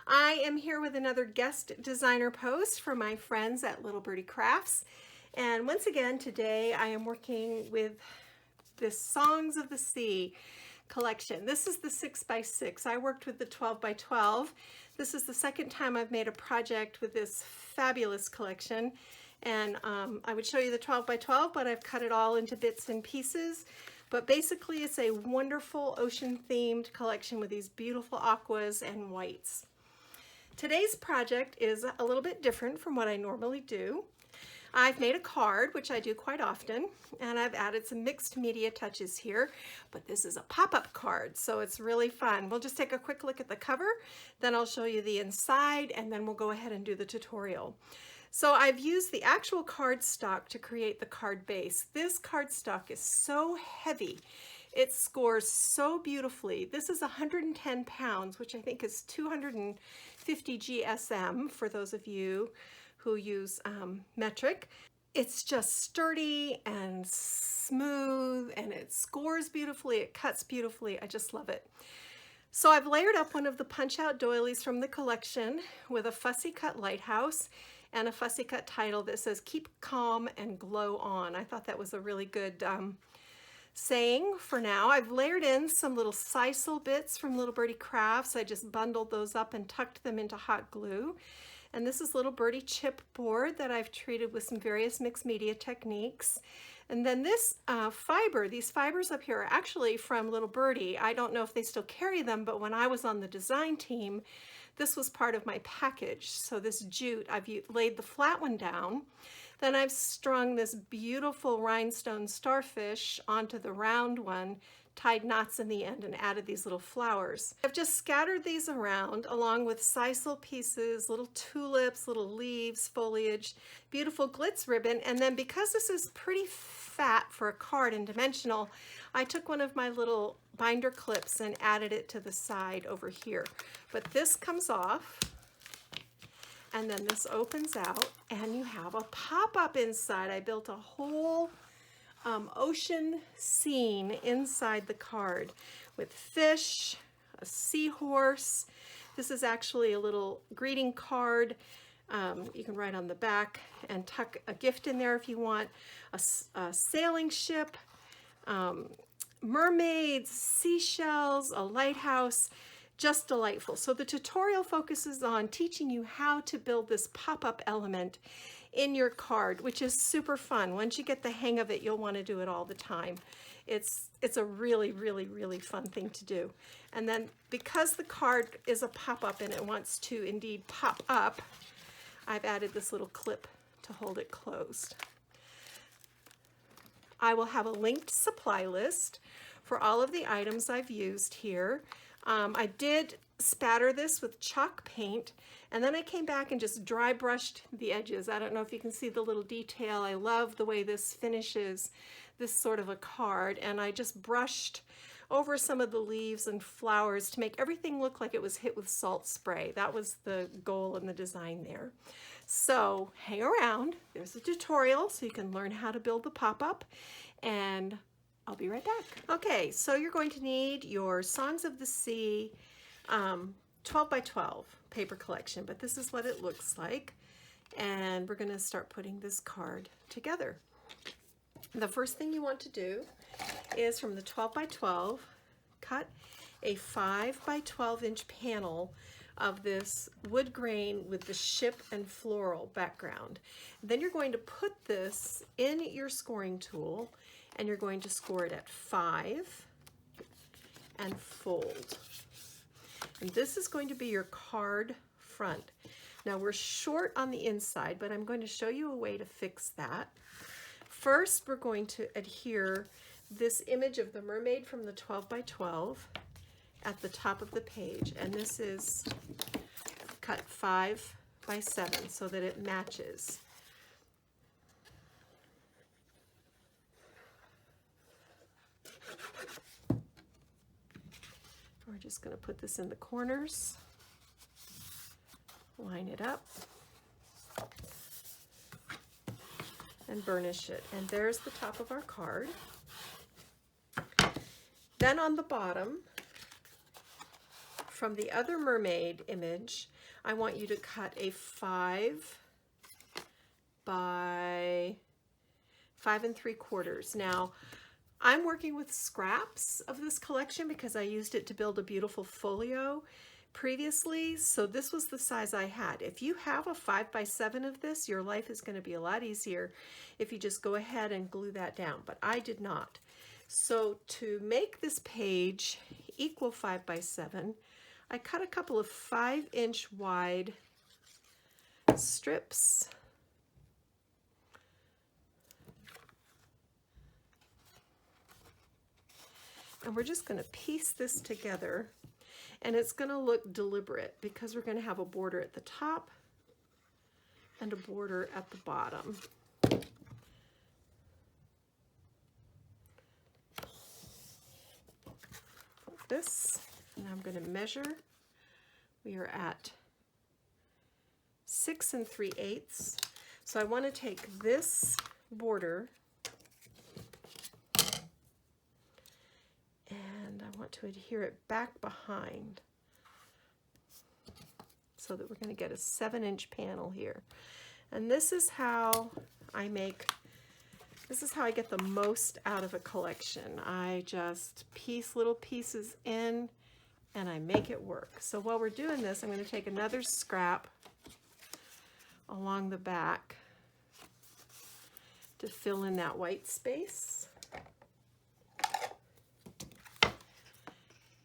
I am here with another guest designer post from my friends at Little Birdie Crafts. And once again, today I am working with this Songs of the Sea collection. This is the 6x6. I worked with the 12x12. This is the second time I've made a project with this fabulous collection. And I would show you the 12x12, but I've cut it all into bits and pieces. But basically it's a wonderful ocean themed collection with these beautiful aquas and whites. Today's project is a little bit different from what I normally do. I've made a card, which I do quite often, and I've added some mixed media touches here, but this is a pop-up card, so it's really fun. We'll just take a quick look at the cover, then I'll show you the inside, and then we'll go ahead and do the tutorial. So I've used the actual cardstock to create the card base. This cardstock is so heavy. It scores so beautifully. This is 110 pounds, which I think is 250 GSM for those of you who use metric. It's just sturdy and smooth, and it scores beautifully, it cuts beautifully. I just love it. So I've layered up one of the punch-out doilies from the collection with a fussy cut lighthouse and a fussy cut title that says "Keep Calm and Glow On." I thought that was a really good saying for now. I've layered in some little sisal bits from Little Birdie Crafts. I just bundled those up and tucked them into hot glue. And this is Little Birdie chipboard that I've treated with some various mixed media techniques. And then this these fibers up here are actually from Little Birdie. I don't know if they still carry them, but when I was on the design team, this was part of my package. So this jute, I've laid the flat one down. Then I've strung this beautiful rhinestone starfish onto the round one, tied knots in the end, and added these little flowers. I've just scattered these around along with sisal pieces, little tulips, little leaves, foliage, beautiful glitz ribbon, and then because this is pretty fat for a card and dimensional, I took one of my little binder clips and added it to the side over here. But this comes off, and then this opens out, and you have a pop-up inside. I built a whole ocean scene inside the card with fish, a seahorse. This is actually a little greeting card. You can write on the back and tuck a gift in there if you want. A sailing ship, mermaids, seashells, a lighthouse. Just delightful. So the tutorial focuses on teaching you how to build this pop-up element in your card, which is super fun. Once you get the hang of it, you'll want to do it all the time. It's a really, really, really fun thing to do. And then because the card is a pop-up and it wants to indeed pop up, I've added this little clip to hold it closed. I will have a linked supply list for all of the items I've used here. I did spatter this with chalk paint, and then I came back and just dry brushed the edges. I don't know if you can see the little detail. I love the way this finishes this sort of a card, and I just brushed over some of the leaves and flowers to make everything look like it was hit with salt spray. That was the goal in the design there. So hang around. There's a tutorial so you can learn how to build the pop-up, and I'll be right back. Okay, so you're going to need your Songs of the Sea 12x12 paper collection, but this is what it looks like. And we're gonna start putting this card together. The first thing you want to do is from the 12x12, cut a 5x12 inch panel of this wood grain with the ship and floral background. Then you're going to put this in your scoring tool, and you're going to score it at 5 and fold. And this is going to be your card front. Now we're short on the inside, but I'm going to show you a way to fix that. First, we're going to adhere this image of the mermaid from the 12x12 at the top of the page. And this is cut 5x7 so that it matches. We're just going to put this in the corners, line it up, and burnish it. And there's the top of our card. Then on the bottom, from the other mermaid image, I want you to cut a 5 by 5 3/4. Now, I'm working with scraps of this collection because I used it to build a beautiful folio previously, so this was the size I had. If you have a 5 by 7 of this, your life is going to be a lot easier if you just go ahead and glue that down, but I did not. So to make this page equal 5 by 7, I cut a couple of 5-inch wide strips. And we're just going to piece this together, and it's going to look deliberate because we're going to have a border at the top and a border at the bottom. This, and I'm going to measure. We are at 6 3/8. So I want to take this border and I want to adhere it back behind so that we're going to get a 7-inch panel here. And this is how I get the most out of a collection. I just piece little pieces in and I make it work. So while we're doing this, I'm going to take another scrap along the back to fill in that white space.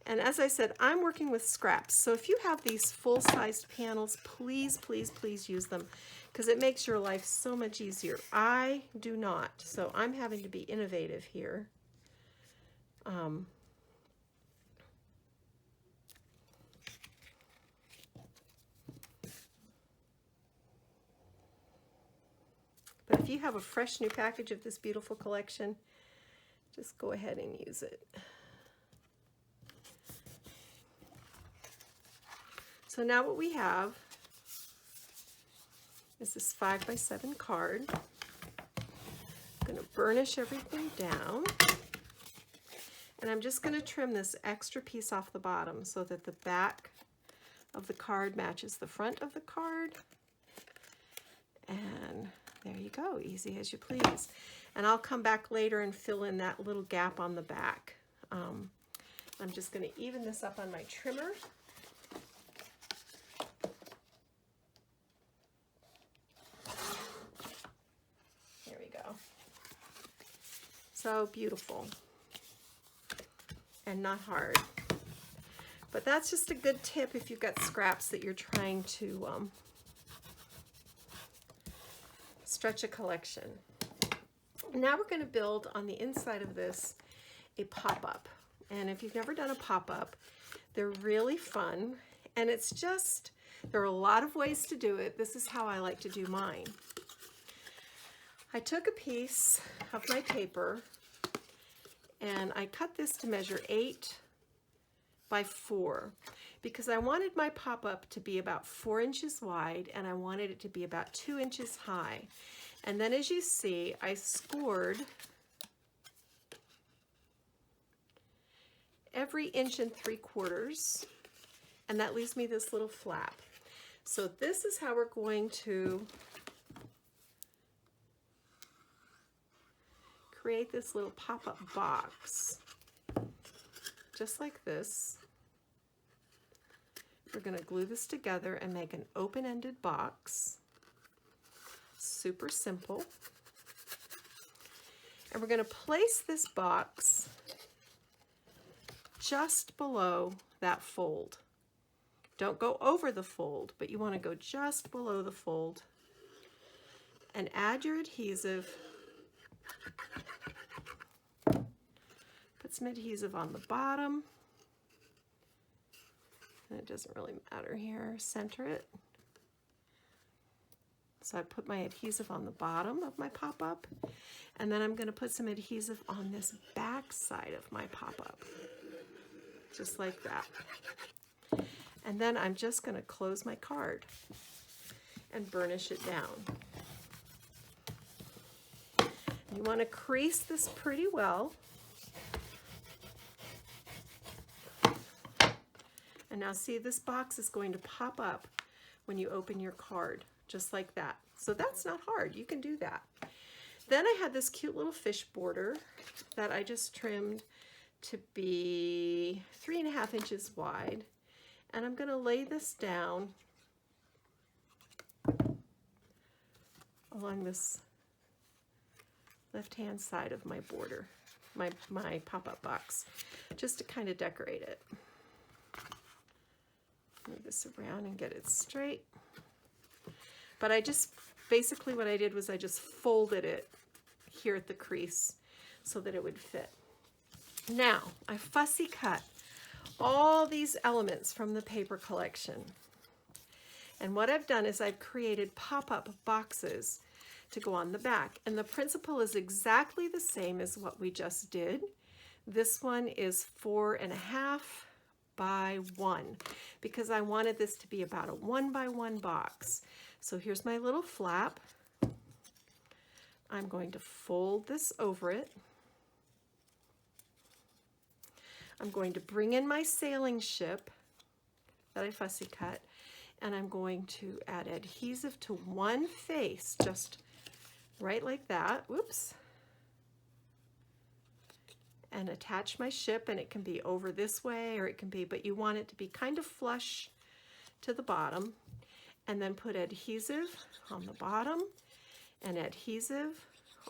And as I said, I'm working with scraps. So if you have these full-sized panels, please, please, please use them because it makes your life so much easier. I do not, so I'm having to be innovative here. But if you have a fresh new package of this beautiful collection, just go ahead and use it. So now what we have is this 5 by 7 card. I'm going to burnish everything down. And I'm just going to trim this extra piece off the bottom so that the back of the card matches the front of the card. And there you go, easy as you please. And I'll come back later and fill in that little gap on the back. I'm just going to even this up on my trimmer. There we go. So beautiful and not hard. But that's just a good tip if you've got scraps that you're trying to stretch a collection. Now we're going to build on the inside of this a pop-up. And if you've never done a pop-up, they're really fun. And it's just, there are a lot of ways to do it. This is how I like to do mine. I took a piece of my paper and I cut this to measure 8 by 4 because I wanted my pop-up to be about 4 inches wide and I wanted it to be about 2 inches high. And then as you see, I scored every 1 3/4, and that leaves me this little flap. So this is how we're going to create this little pop-up box, just like this. We're going to glue this together and make an open-ended box. Super simple. And we're going to place this box just below that fold. Don't go over the fold, but you want to go just below the fold and add your adhesive. Put some adhesive on the bottom. And it doesn't really matter here. Center it. So I put my adhesive on the bottom of my pop-up, and then I'm going to put some adhesive on this back side of my pop-up, just like that. And then I'm just going to close my card and burnish it down. You want to crease this pretty well. And now see, this box is going to pop up when you open your card, just like that. So that's not hard, you can do that. Then I had this cute little fish border that I just trimmed to be 3.5 inches wide. And I'm gonna lay this down along this left-hand side of my border, my pop-up box, just to kind of decorate it. Move this around and get it straight. But I just, basically what I did was I just folded it here at the crease so that it would fit. Now, I fussy cut all these elements from the paper collection. And what I've done is I've created pop-up boxes to go on the back. And the principle is exactly the same as what we just did. This one is 4.5 by 1 because I wanted this to be about a 1 by 1 box. So here's my little flap. I'm going to fold this over it. I'm going to bring in my sailing ship that I fussy cut, and I'm going to add adhesive to one face, just right like that. Whoops. And attach my ship, and it can be over this way or it can be, but you want it to be kind of flush to the bottom. And then put adhesive on the bottom and adhesive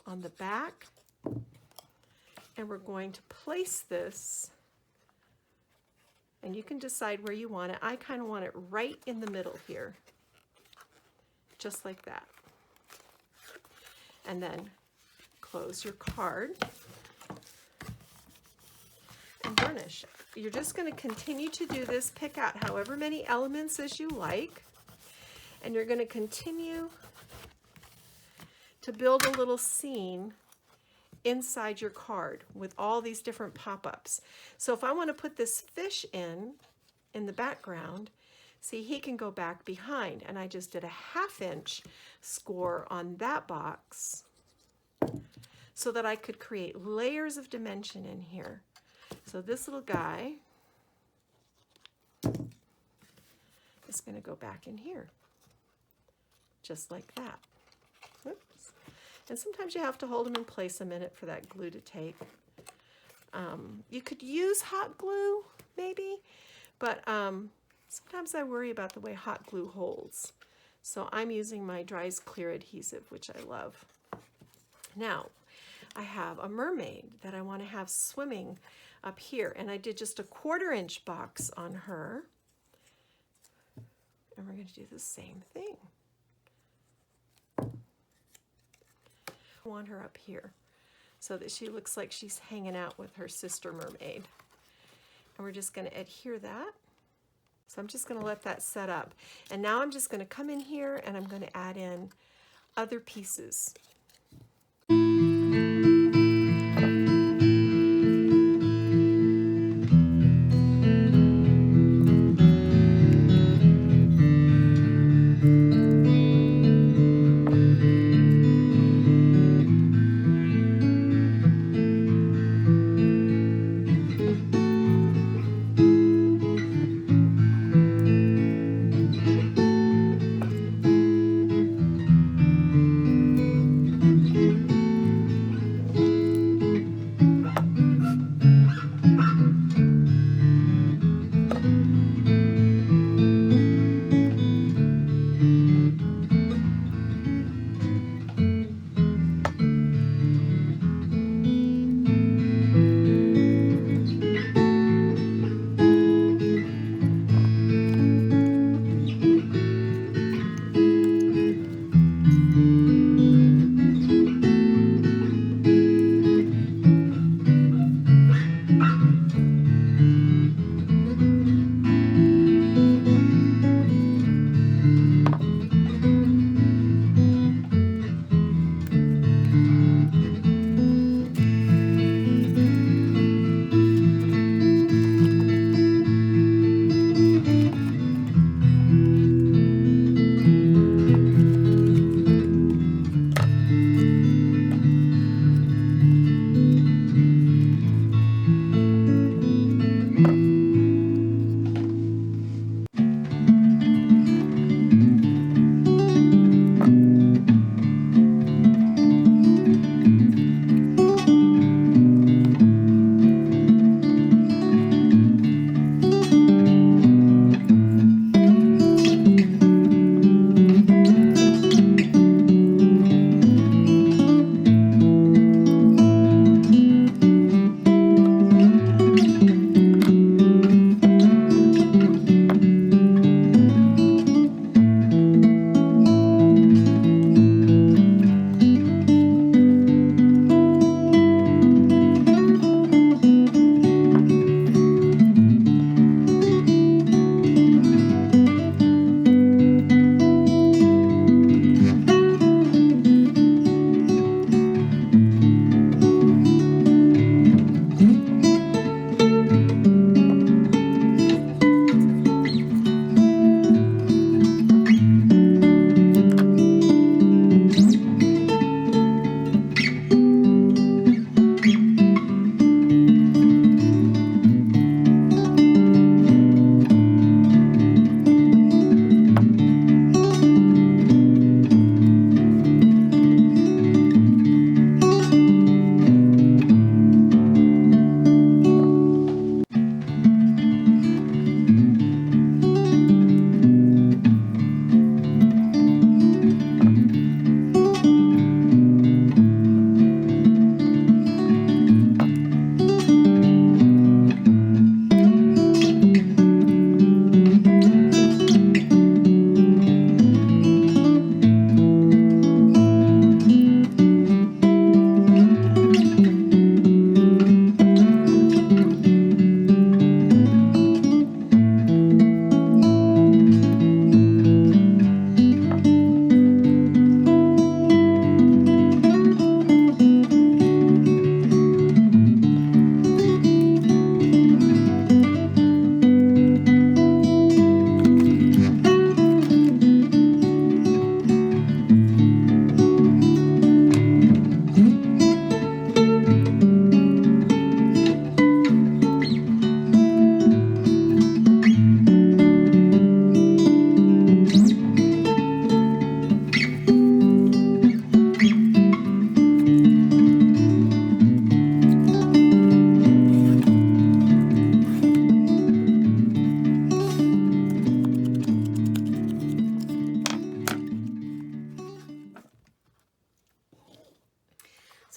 on the back. And we're going to place this, and you can decide where you want it. I kind of want it right in the middle here, just like that. And then close your card and burnish. You're just going to continue to do this. Pick out however many elements as you like, and you're going to continue to build a little scene inside your card with all these different pop-ups. So if I want to put this fish in the background, see, he can go back behind, and I just did a 1/2 inch score on that box so that I could create layers of dimension in here. So this little guy is going to go back in here, just like that. Oops. And sometimes you have to hold them in place a minute for that glue to take. You could use hot glue, maybe, but sometimes I worry about the way hot glue holds. So I'm using my Dries Clear adhesive, which I love. Now, I have a mermaid that I want to have swimming up here, and I did just a 1/4 inch box on her. And we're going to do the same thing. I want her up here so that she looks like she's hanging out with her sister mermaid. And we're just going to adhere that. So I'm just going to let that set up. And now I'm just going to come in here and I'm going to add in other pieces.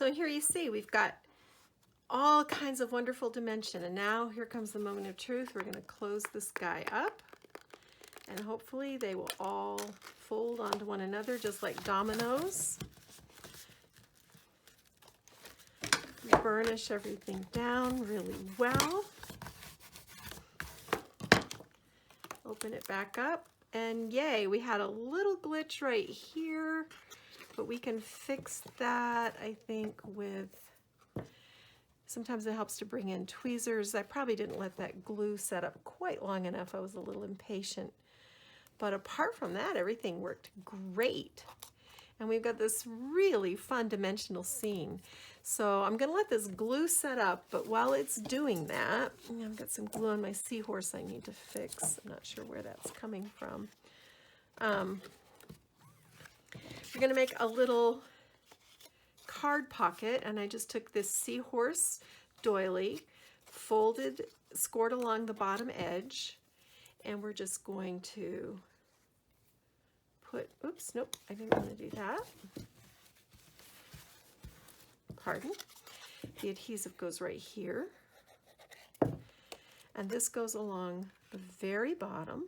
So here you see we've got all kinds of wonderful dimension, and now here comes the moment of truth. We're going to close this guy up, and hopefully they will all fold onto one another just like dominoes. Burnish everything down really well. Open it back up, and yay, we had a little glitch right here, but we can fix that, I think, with, sometimes it helps to bring in tweezers. I probably didn't let that glue set up quite long enough. I was a little impatient. But apart from that, everything worked great. And we've got this really fun dimensional scene. So I'm going to let this glue set up, but while it's doing that, I've got some glue on my seahorse I need to fix. I'm not sure where that's coming from. We're going to make a little card pocket, and I just took this seahorse doily, folded, scored along the bottom edge, and we're just going to put, oops, nope, I didn't want to do that. Pardon. The adhesive goes right here, and this goes along the very bottom.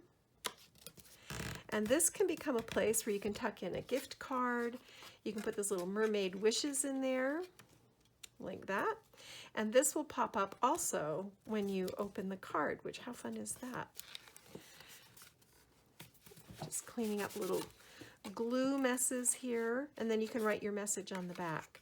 And this can become a place where you can tuck in a gift card. You can put those little mermaid wishes in there, like that. And this will pop up also when you open the card, which, how fun is that? Just cleaning up little glue messes here, and then you can write your message on the back.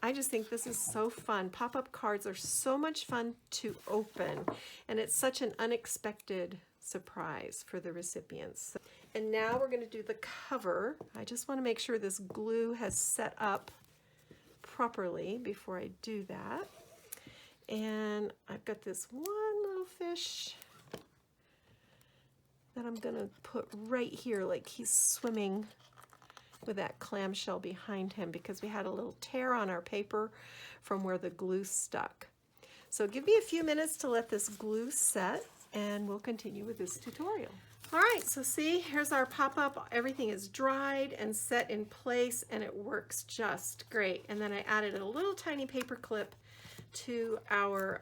I just think this is so fun. Pop-up cards are so much fun to open, and it's such an unexpected surprise for the recipients. And now we're going to do the cover. I just want to make sure this glue has set up properly before I do that. And I've got this one little fish that I'm going to put right here, like he's swimming with that clamshell behind him, because we had a little tear on our paper from where the glue stuck. So give me a few minutes to let this glue set, and we'll continue with this tutorial. All right, so see, here's our pop-up. Everything is dried and set in place, and it works just great. And then I added a little tiny paper clip to our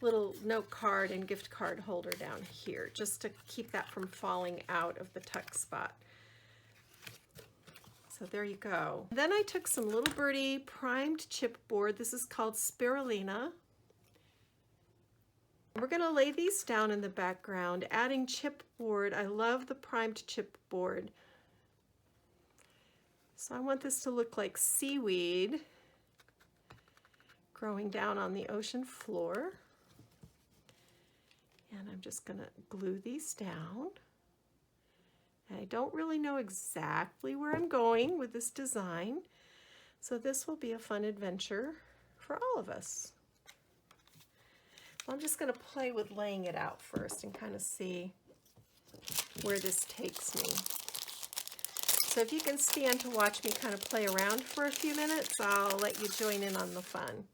little note card and gift card holder down here, just to keep that from falling out of the tuck spot. So there you go. Then I took some Little Birdie primed chipboard. This is called Spirulina. We're going to lay these down in the background, adding chipboard. I love the primed chipboard. So I want this to look like seaweed growing down on the ocean floor. And I'm just going to glue these down. And I don't really know exactly where I'm going with this design, so this will be a fun adventure for all of us. I'm just going to play with laying it out first and kind of see where this takes me. So if you can stand to watch me kind of play around for a few minutes, I'll let you join in on the fun.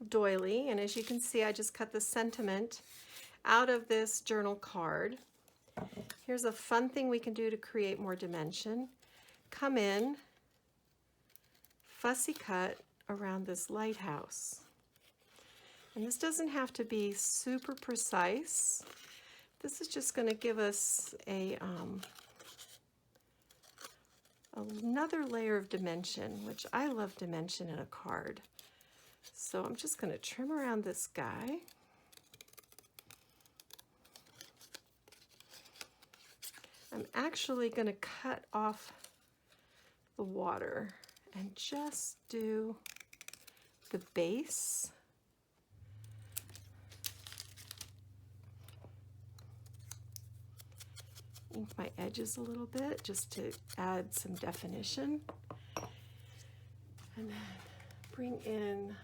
Doily, and as you can see, I just cut the sentiment out of this journal card. Here's a fun thing we can do to create more dimension. Come in, fussy cut around this lighthouse. And this doesn't have to be super precise. This is just going to give us another layer of dimension, which I love dimension in a card. So I'm just going to trim around this guy. I'm actually going to cut off the water and just do the base. Ink my edges a little bit just to add some definition. And then bring in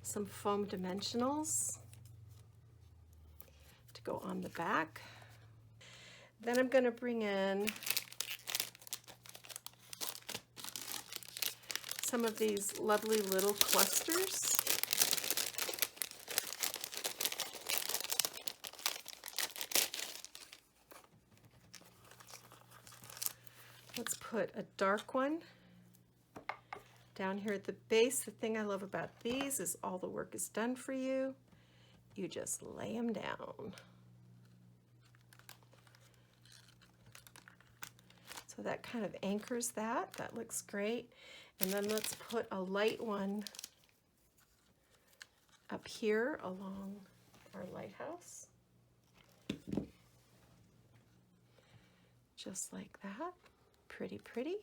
some foam dimensionals to go on the back. Then I'm going to bring in some of these lovely little clusters. Let's put a dark one down here at the base. The thing I love about these is all the work is done for you. You just lay them down. So that kind of anchors that. That looks great. And then let's put a light one up here along our lighthouse. Just like that. Pretty, pretty.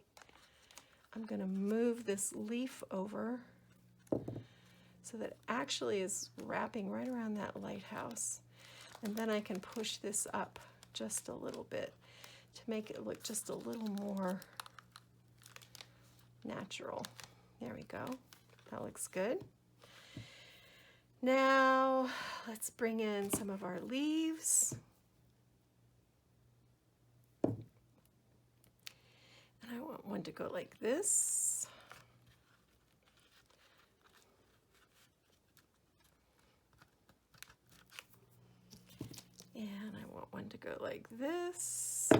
I'm going to move this leaf over so that it actually is wrapping right around that lighthouse. And then I can push this up just a little bit to make it look just a little more natural. There we go. That looks good. Now let's bring in some of our leaves. I want one to go like this. And I want one to go like this.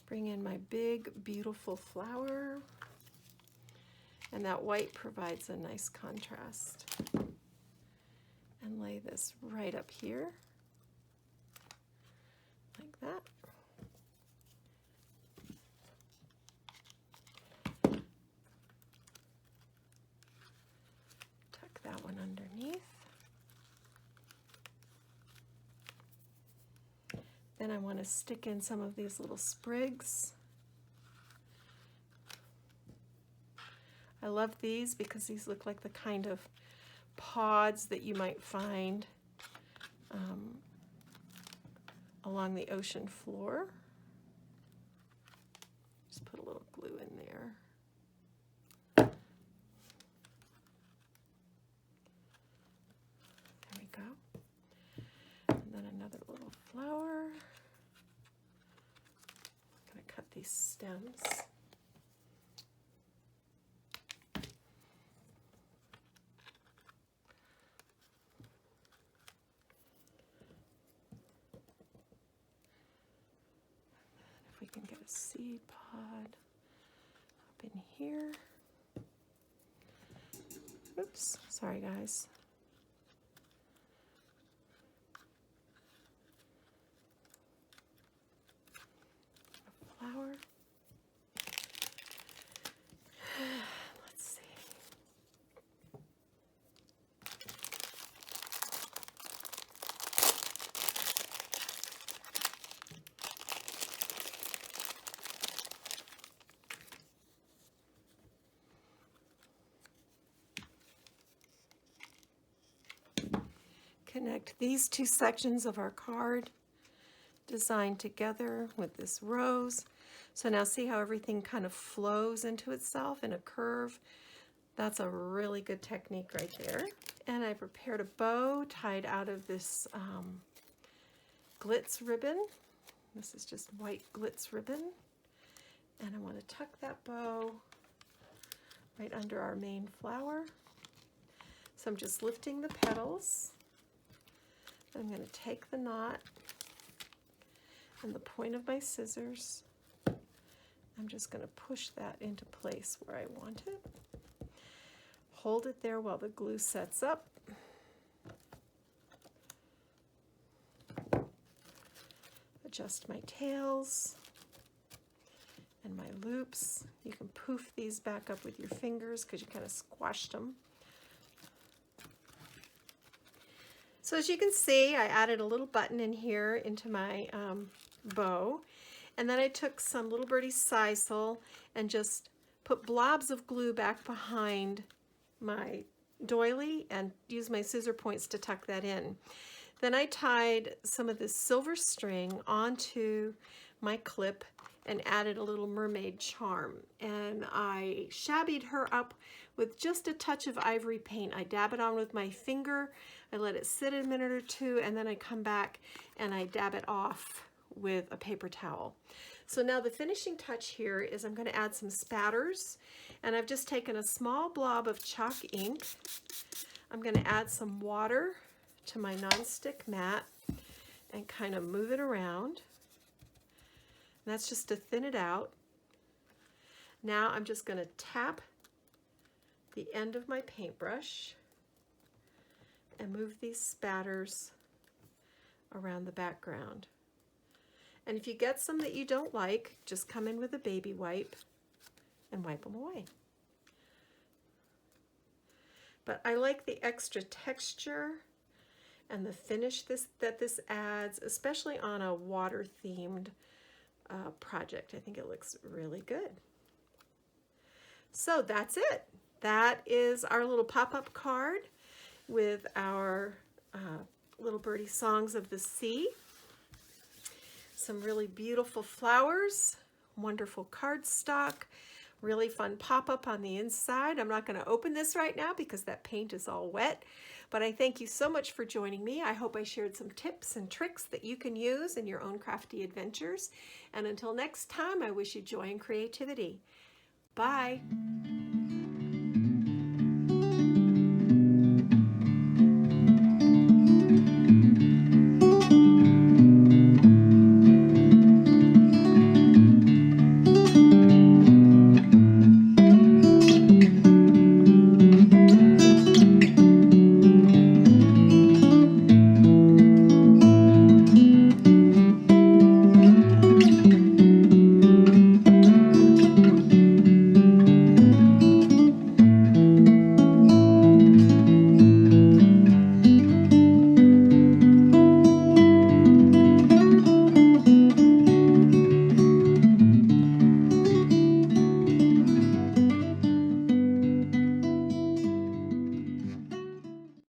Bring in my big, beautiful flower. And that white provides a nice contrast. And lay this right up here, like that. Tuck that one underneath. Then I want to stick in some of these little sprigs. I love these because these look like the kind of pods that you might find along the ocean floor. Just put a little glue in there. There we go. And then another little flower. I'm going to cut these stems. We can get a seed pod up in here. Oops, sorry guys. A flower. Let's see. Connect these two sections of our card design together with this rose. So now see how everything kind of flows into itself in a curve? That's a really good technique right there. And I prepared a bow tied out of this glitz ribbon. This is just white glitz ribbon. And I want to tuck that bow right under our main flower. So I'm just lifting the petals I'm going to take the knot and the point of my scissors. I'm just going to push that into place where I want it. Hold it there while the glue sets up. Adjust my tails and my loops. You can poof these back up with your fingers because you kind of squashed them. So as you can see, I added a little button in here into my bow. And then I took some Little Birdie sisal and just put blobs of glue back behind my doily and used my scissor points to tuck that in. Then I tied some of this silver string onto my clip and added a little mermaid charm. And I shabbied her up with just a touch of ivory paint. I dab it on with my finger, I let it sit a minute or two, and then I come back and I dab it off with a paper towel. So now the finishing touch here is I'm going to add some spatters, and I've just taken a small blob of chalk ink. I'm going to add some water to my nonstick mat and kind of move it around. And that's just to thin it out. Now I'm just going to tap the end of my paintbrush and move these spatters around the background. And if you get some that you don't like, just come in with a baby wipe and wipe them away. But I like the extra texture and the finish that this adds, especially on a water-themed project. I think it looks really good. So that's it. That is our little pop-up card with our Little Birdie Songs of the Sea. Some really beautiful flowers, wonderful cardstock, really fun pop-up on the inside. I'm not going to open this right now because that paint is all wet, but I thank you so much for joining me. I hope I shared some tips and tricks that you can use in your own crafty adventures. And until next time, I wish you joy and creativity. Bye.